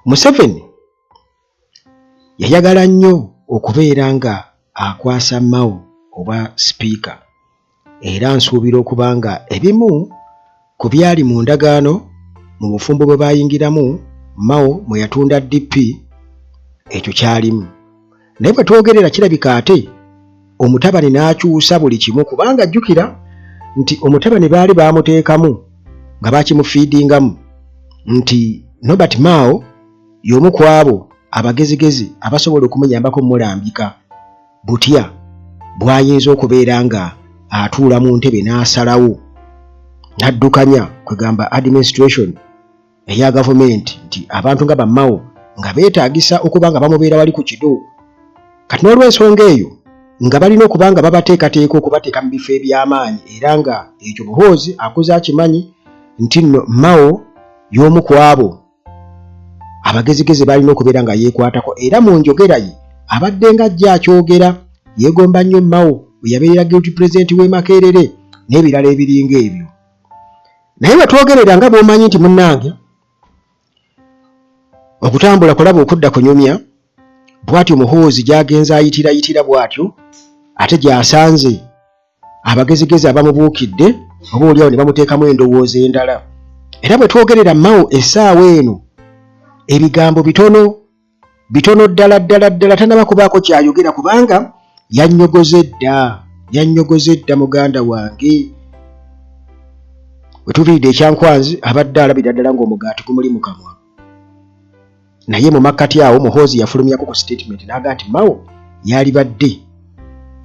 Museveni yayagala nnyo okubeera nga akwasa Mao oba speaker, era nsuubira okuba nga ebimu ku byali mu ndagaano mu bufumbo bwe bayingiramu Mao mwe yatunda DP ekyo kyalimu. Naye bwe twogerera kirabika ate omutabani n'akyusa buli kimu, kubanga jjukira nti omutabani baali baamuteekamu nga bakimufiidingamu nti Norbert Mao y'omu ku abo abagezigezi abasobola okumunyambako mulambika butya bw'ayinza okubeera nga atuula mu ntebe n'asalawo n'addukanya kwegamba administration eya gavumenti nti abantu nga Mao nga beetaagisa okuba nga bamubeera wali ku kido. Kati n'olw'ensonga eyo nga balina okuba nga babateekateeka okubateeka mu bifo eby'amaanyi, era nga ekyo Muhoozi akuze akimanyi nti nno Mao y'omu ku abo abagezigezi balina okubeera nga yeekwatako, era mu njogera ye abadde nga ajja akyogera yeegomba nnyo Mao bwe yabeerera guilty president w'e Makerere n'ebirala ebiringa ebyo. Naye bwe twogerera nga bw'omanyi nti munnange okutambula kulaba okudda kunyumya, bw'atyo Muhoozi gy'agenza ayitira bw'atyo ate gy'asanze abagezigezi abamubuukidde oba oliawo ne bamuteekamu endowooza endala. Era bwe twogerera Mao essaawa eno ebigambo bitono ddala tanaba kubaako kyayogera, kubanga yannyogoze dda muganda wange. Bwe tuviridde ekyankwanzi abadde alabira ddala ng'omugaati gumuli mu kamwa. Naye mu makkati awo Muhoozi yafulumyako ku statement n'aga nti Mao yalibadde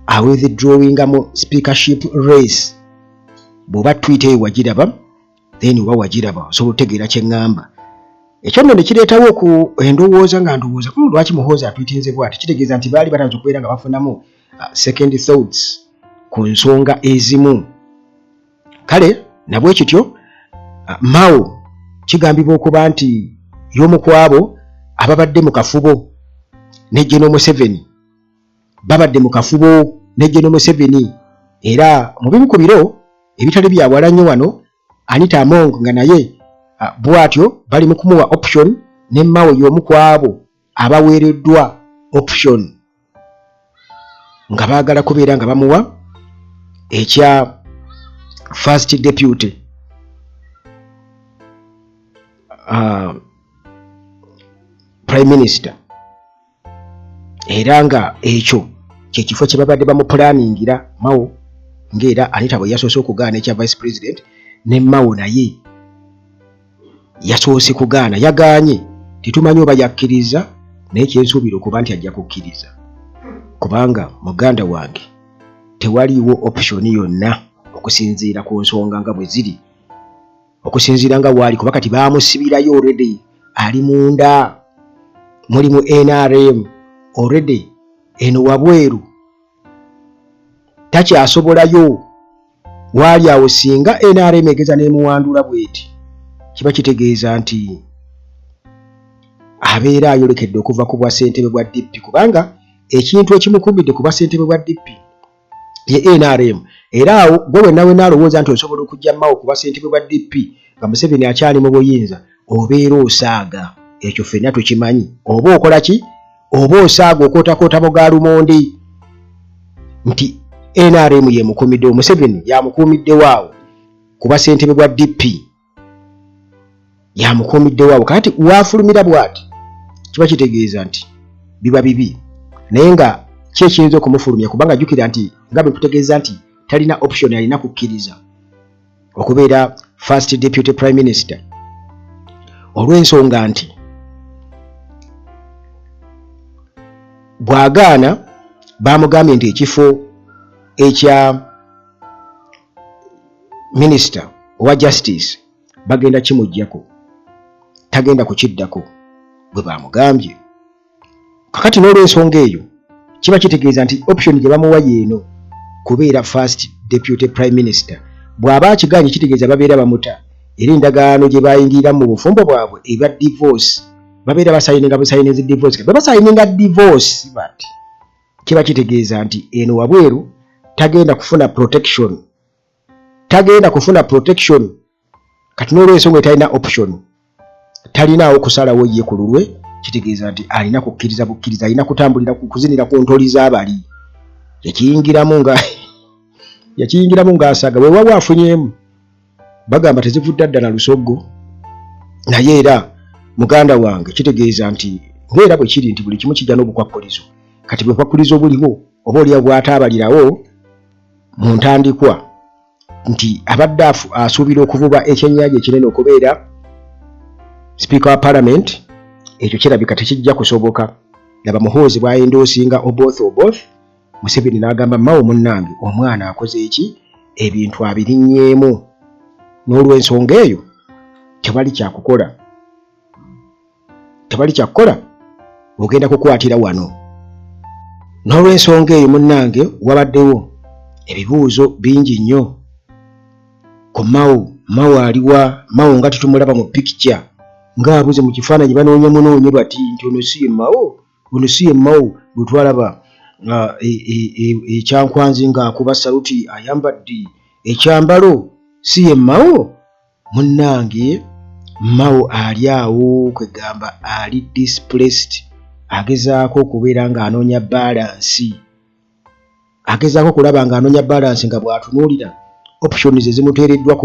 awithdrawingamu speakership race. Bw'oba tweet eyo wagiraba then oba wagiraba osobola otegeera kye ŋŋamba. Ekyo nno ne kireetawo ku endowooza nga ndowooza lwaki Muhoozi atwitinze bw'ati. Kitegeeza nti baali batanze okubeera nga bafunamu second thoughts ku nsonga ezimu. Kale nabwe kityo Mao kigambibwa okuba nti y'omu ku abo ababadde mu kafubo ne General Museveni, babadde mu kafubo ne General Museveni, era mu bimu ku biro ebitali bya bwala nnyo wano Anita Among nga naye bw'atyo bali mu kumuwa option ne Mao y'omu ku abo abaweereddwa option nga baagala kubeera nga bamuwa ekya first deputy prime minister, era nga ekyo kyekifo kye babadde bamupulaningira Mao, ng'era Anita bwe yasoose okugaana ekya vice president ne Mao naye yasoose kugaana, yagaanye. Tetumanyi oba yakkiriza, naye kyensuubira okuba nti ajja kukkiriza, kubanga muganda wange tewaliiwo option yonna okusinziira ku nsonga nga bwe ziri, okusinziira nga bw'ali, kuba kati baamusibirayo already, ali munda, mulimu NRM already eno wabweru takyasobolayo. Waali awo singa NRM egeza n'emuwandula bweti, kiba kitegeeza nti abeera ayolekedde okuva ku bwa ssentebe bwa DP, kubanga ekintu ekimukumbidde ku bwa ssentebe bwa DP ye NRM. Era awo gwe wenna alowooza nti osobola okujja Mao ku bwa ssentebe bwa DP nga Museveni akyali mu buyinza, obeera osaaga. Ekyo ffenna tukimanyi. Oba okola ki? Oba osaaga okootakoota mu gaalumondi nti NRM yemukuumiddewo, Museveni yamukuumiddewo ku bwa ssentebe bwa DP, yamukuumiddewo. Kati waafulumira bw'ati kiba kitegeeza nti biba bibi. Naye nga ki ekiyinza okumufulumya, kubanga jjukira nti nga bwe tutegeeza nti talina option, alina kukkiriza okubeera first deputy prime minister, olw'ensonga nti bw'agaana baamugambye nti ekifo ekya minisita owa justice bagenda kimuggyako, tagenda kukiddako bwe baamugambye. Kakati n'olw'ensonga eyo kiba kitegeeza nti option gye bamuwa yeeno kubeera first deputy prime minister. Bw'aba akigaanye kitegeeza babeera bamuta, era endagaano gye bayingira mu bufumbo bwabwe eba divorce, babeera basayininga busayinizi divorce. Bwe basayininga divorce bati kiba kitegeeza nti eno wabweru tagenda kufuna protection, Kati n'olw'ensonga etalina option, talinaawo kusalawo ye ku lulwe, kitegeeza nti alina kukkiriza bukkiriza, alina kutambulira kuzinira ku ntoli z'abali. yakiyingiramu ng'asaga bwe waba afunyemu bagamba tezivudde ddala lusoggo. Naye era muganda wange kitegeeza nti ng'era bwe kiri nti buli kimu kijja n'obukwakkulizo. Kati bukwakkulizo buliwo oba oliya bw'ataabalirawo mu ntandikwa nti abadde asuubira okuvuba ekyennyanja ekinene okubeera Speaker wa Parliament, ekyo kirabika tekijja kusoboka. Laba Muhoozi bw'ayendoosinga Oboth, Museveni n'agamba Mao munnange omwana akoze eki, ebintu abirinnyeemu, n'olw'ensonga eyo tewali kyakukola, ogenda kukwatira wano. N'olw'ensonga eyo munnange wabaddewo ebibuuzo bingi nnyo ku Mao aliwa, Mao nga tutumulaba mu picture ng'abuze mu kifaananyi banoonye bati nti ono si ye Mao bwe twalaba ekyankwanzi ng'akuba saluti ayambadde ekyambalo, si ye Mao. Munnange Mao ali awo kwegamba ali displaced, agezaako okubeera ng'anoonya balansi, agezaako okulaba ng'anoonya balansi nga bw'atunuulira options ezimuteereddwa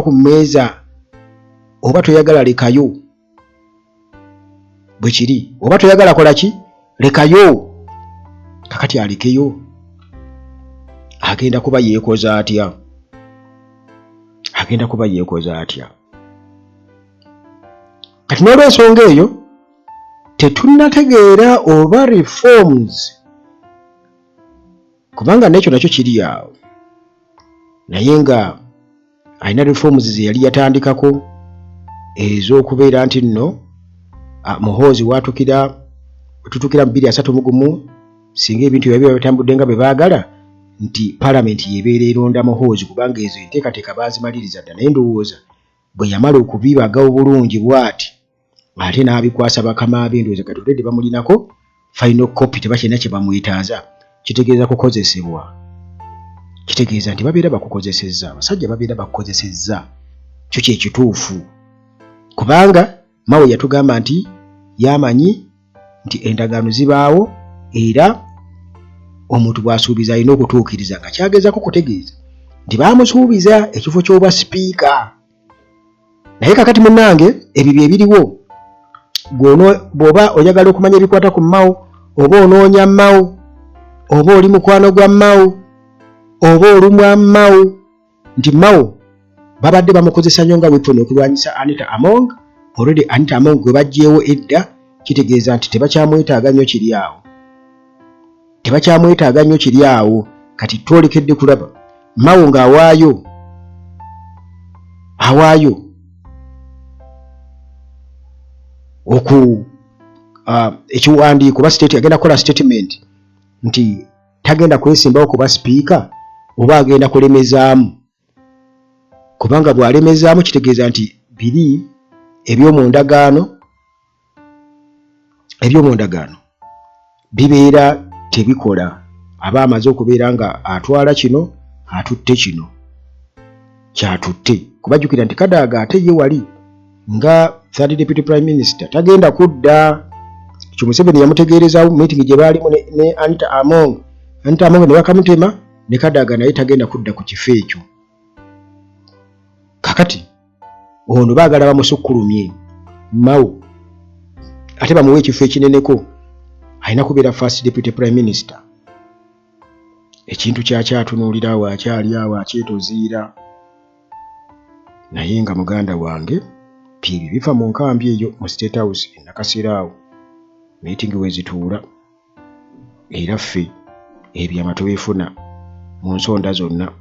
ku mmeeza, oba toyagala lekayo bwe kiri, oba toyagala kola ki, lekayo. Kakati alekeyo, agenda kuba yeekoza atya? Kati n'olw'ensonga eyo tetunnategeera oba reforms, kubanga n'ekyo nakyo kiri awo, naye nga alina reforms ze yali yatandikako ez'okubeera nti nno Muhoozi tutukira mu 2031 singa ebintu byabyo bitambudde nga bwe baagala nti Parliament yebeera eronda Muhoozi, kubanga ezo enteekateeka baazimaliriza dda. Naye ndowooza bwe yamala okubibaga obulungi bw'ati ate n'abikwasa bakama be, ndowooza kati olwedde bamulinako final copy, tebakirina kye bamwetaaza. Kitegeeza kukozesebwa, kitegeeza nti babeera bakukozesezza, abasajja babeera bakukozesezza. Kyo kye kituufu, kubanga Mao yatugamba nti yamanyi nti endagaano zibaawo era omuntu bw'asuubiza alina okutuukiriza, nga kyagezaako kutegeeza nti baamusuubiza ekifo ky'obwa sipiika. Naye kakati munnange ebyo bye biriwo, bw'oba oyagala okumanya ebikwata ku Mao, oba onoonya Mao, oba oli mukwano gwa Mao, oba olumwa Mao, nti Mao babadde bamukozesa nnyo nga weapon okulwanyisa Anita Among. Already Anita Among gwe bajjeewo edda, kitegeeza nti tebakyamwetaaga nnyo kiri awo. Kati twolekedde kulaba Mao ng'awaayo ekiwandiiko ba state, agenda kukola statement nti tagenda kwesimbawo kuba sipiika oba agenda kulemezaamu, kubanga bw'alemezaamu kitegeeza nti biri eby'omu ndagaano bibeera tebikola. Aba amaze okubeera nga atwala kino atutte kino kyatutte. Kubajjukira nti Kadaga ate ye wali nga third deputy prime minister tagenda kudda. Ekyo Museveni yamutegeerezaawo meeting gye baalimu ne Anita Among ne bakamutema, ne Kadaga naye tagenda kudda ku kifo ekyo. Kakati ono baagala bamusukkulumye Mao ate bamuwe ekifo ekineneko, alina kubeera first deputy prime minister. Ekintu kyakyatunuulira awo, akyali awo akyetoziira. Naye nga muganda wange byebyo bifa mu nkambi eyo mu State House e Nakasero awo, meeting wezituula, era ffe ebyama tubifuna mu nsonda zonna.